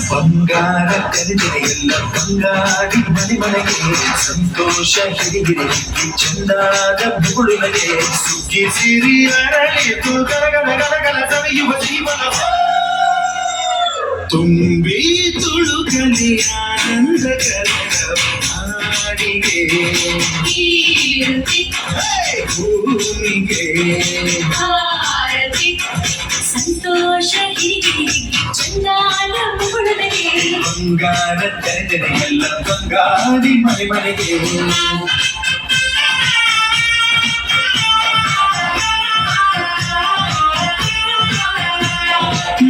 ಬಂಗಾರ ಕರೆದೆಲ್ಲ ಬಂಗಾಡಿ ಮನೆಗೆ ಸಂತೋಷ ಹಿರಿಗಿರಿ ಚಂದಾದ ಬುಗುಳಿನಗೆ ಸುಗ್ಗಿ ಸಿರಿ ಅರಳಿತು ಗಲಗಲ ಗಲಗಲ ಸವಿಯುವ ಜೀವನ ತುಂಬಿ ತುಳುಕಲಿ ಆನಂದ ಕಲಗೆ ಭೂಮಿಗೆ ಸಂತೋಷ ಚಂದಾನ ಬಂಗಾರ ತೆರೆದರೆ ಎಲ್ಲ ಬಂಗಾಡಿ ಮನೆಗೆ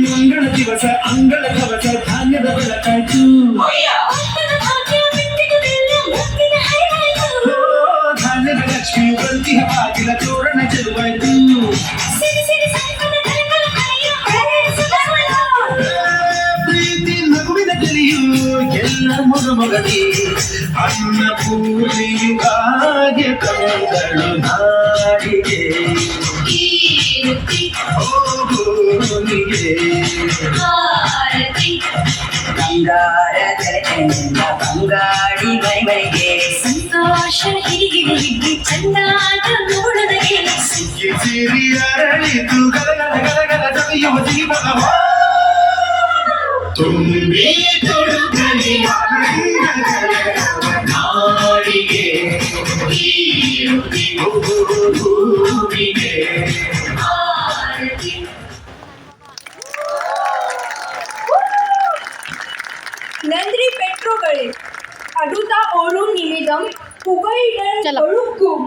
ಮಂಗಳ ದಿವಸ ಅಂಗಳ ಕವಚ ಧಾನ್ಯದ ಬೆಳಕಾಯ್ತು ಧಾನ್ಯದ ಲಕ್ಷ್ಮಿ ಬಂತಿಹ ಬಾಗಿಲ ತೋರಣ ಚೆಲುವಾಯ್ತು ಎಲ್ಲ ಮಗಮಗದಿ ಅನ್ನಪೂರ್ಣೆಯು ಹಾಗೆ ತಂದಳು ನಾಡಿಗೆ ಭೂಮಿಗೆ ಬಂಗಾರ ತೆರೆದ ಬಂಗಾಡಿ ಮನೆಗೆ ಸಂತೋಷ ಹಿರಿಗಿರಿ ಚಂದಾದ ನೋಡದಗೆ ಸುಗ್ಗಿ ಸಿರಿ ಅರಳಿತು ಗಲಗಲ ಗಲಗಲ ಸವಿಯುವ ಜೀವನ ತುಂಬಿ ತುಳುಕಲಿ ನಾಡಿಗೆ ಭೂಮಿಗೆ நன்றி பெற்றோர்களே. அடுத்த ஒரு நிமிடம் புகையிடல் ஒழுக்கும்